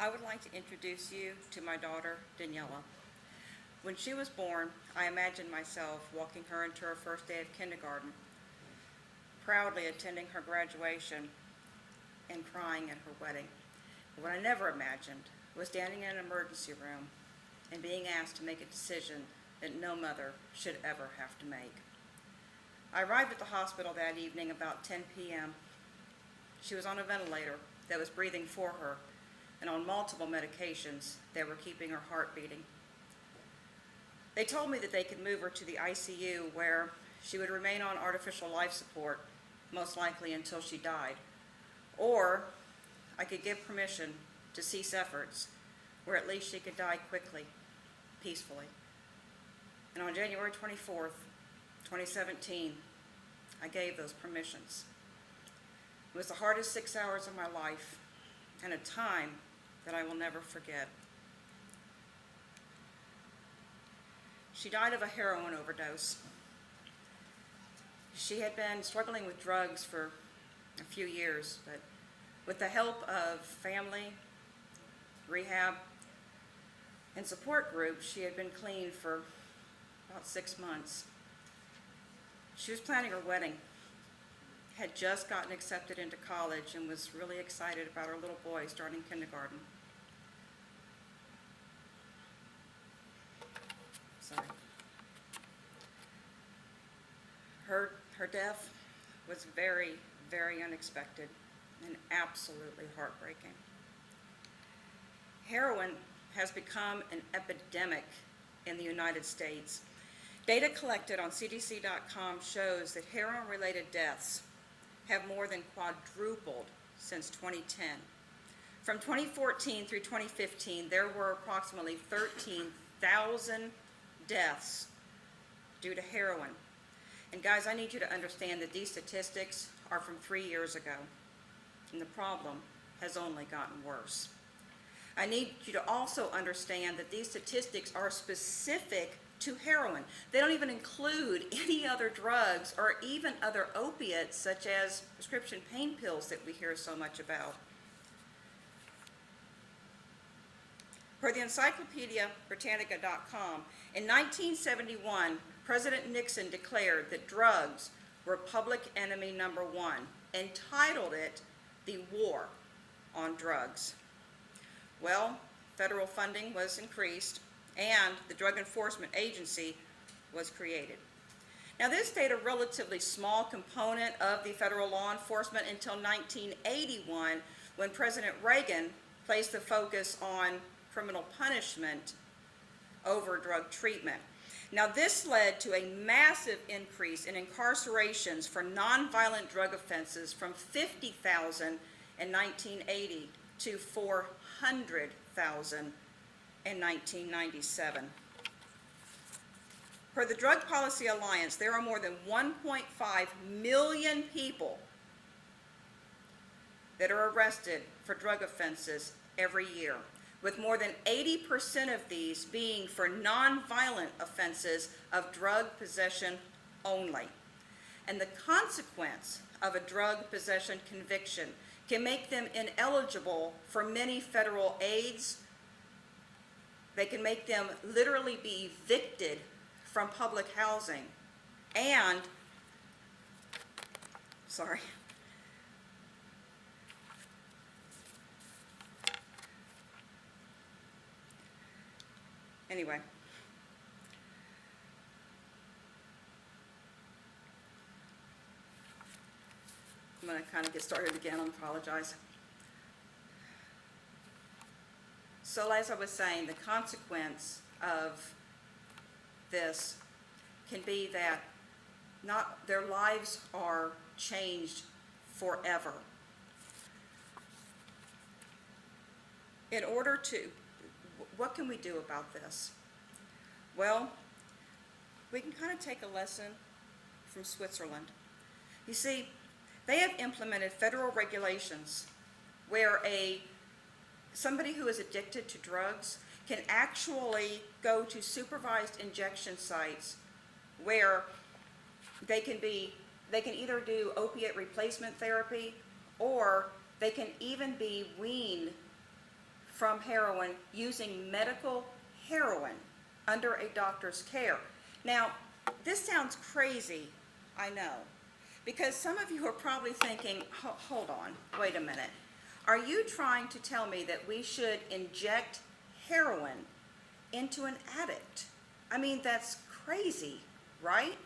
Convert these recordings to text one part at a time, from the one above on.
I would like to introduce you to my daughter, Daniela. When she was born, I imagined myself walking her into her first day of kindergarten, proudly attending her graduation, and crying at her wedding. But what I never imagined was standing in an emergency room and being asked to make a decision that no mother should ever have to make. I arrived at the hospital that evening about 10 p.m. She was on a ventilator that was breathing for her and on multiple medications that were keeping her heart beating. They told me that they could move her to the ICU where she would remain on artificial life support, most likely until she died. Or I could give permission to cease efforts where at least she could die quickly, peacefully. And on January 24th, 2017, I gave those permissions. It was the hardest 6 hours of my life and a time that I will never forget. She died of a heroin overdose. She had been struggling with drugs for a few years, but with the help of family, rehab, and support groups, she had been clean for about 6 months. She was planning her wedding, had just gotten accepted into college, and was really excited about her little boy starting kindergarten. Sorry. Her death was very, very unexpected and absolutely heartbreaking. Heroin has become an epidemic in the United States. Data collected on CDC.com shows that heroin-related deaths have more than quadrupled since 2010. From 2014 through 2015, there were approximately 13,000 deaths due to heroin. And guys, I need you to understand that these statistics are from 3 years ago, and the problem has only gotten worse. I need you to also understand that these statistics are specific to heroin. They don't even include any other drugs or even other opiates such as prescription pain pills that we hear so much about. Per the Encyclopedia Britannica.com, in 1971, President Nixon declared that drugs were public enemy number one and titled it the War on Drugs. Well, federal funding was increased and the Drug Enforcement Agency was created. Now, this stayed a relatively small component of the federal law enforcement until 1981, when President Reagan placed the focus on criminal punishment over drug treatment. Now, this led to a massive increase in incarcerations for nonviolent drug offenses from 50,000 in 1980 to 400,000 in 1997. Per the Drug Policy Alliance, there are more than 1.5 million people that are arrested for drug offenses every year, with more than 80% of these being for nonviolent offenses of drug possession only. And the consequence of a drug possession conviction can make them ineligible for many federal aids. They can make them literally be evicted from public housing and, Anyway, I'm going to kind of get started again. I apologize. So as I was saying, the consequence of this can be that their lives are changed forever. In order to, what can we do about this? Well, we can kind of take a lesson from Switzerland. You see, they have implemented federal regulations where somebody who is addicted to drugs can actually go to supervised injection sites where they can either do opiate replacement therapy, or they can even be weaned from heroin using medical heroin under a doctor's care. Now, this sounds crazy, I know, because some of you are probably thinking, hold on, wait a minute. Are you trying to tell me that we should inject heroin into an addict? I mean, that's crazy, right?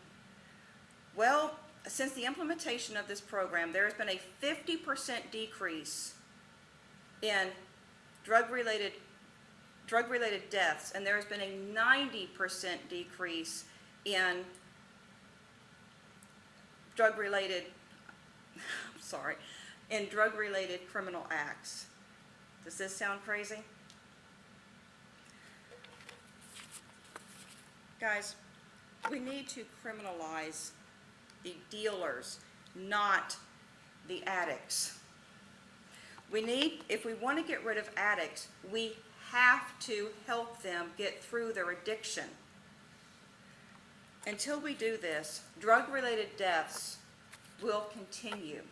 Well, since the implementation of this program, there has been a 50% decrease in drug-related deaths, and there has been a 90% decrease in drug-related criminal acts. Does this sound crazy? Guys, we need to criminalize the dealers, not the addicts. If we want to get rid of addicts, we have to help them get through their addiction. Until we do this, drug-related deaths will continue.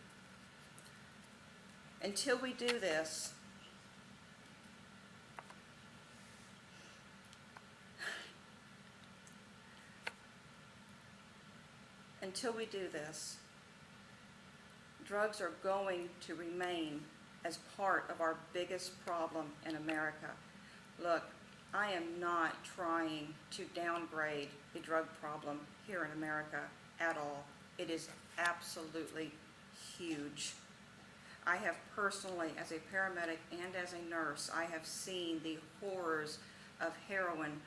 Until we do this, drugs are going to remain as part of our biggest problem in America. Look, I am not trying to downgrade the drug problem here in America at all. It is absolutely huge. I have personally, as a paramedic and as a nurse, I have seen the horrors of heroin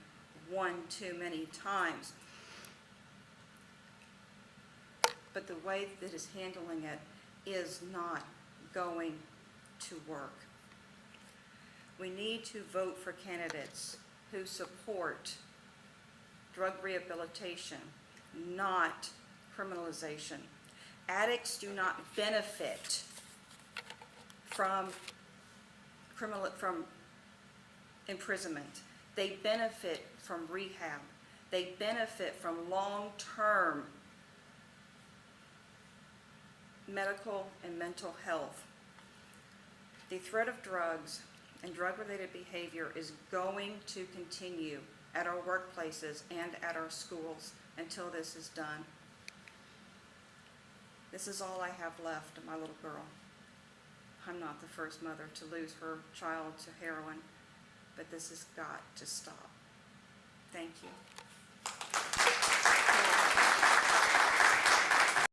one too many times. But the way that is handling it is not going to work. We need to vote for candidates who support drug rehabilitation, not criminalization. Addicts do not benefit from imprisonment. They benefit from rehab. They benefit from long-term medical and mental health. The threat of drugs and drug-related behavior is going to continue at our workplaces and at our schools until this is done. This is all I have left of my little girl. I'm not the first mother to lose her child to heroin, but this has got to stop. Thank you.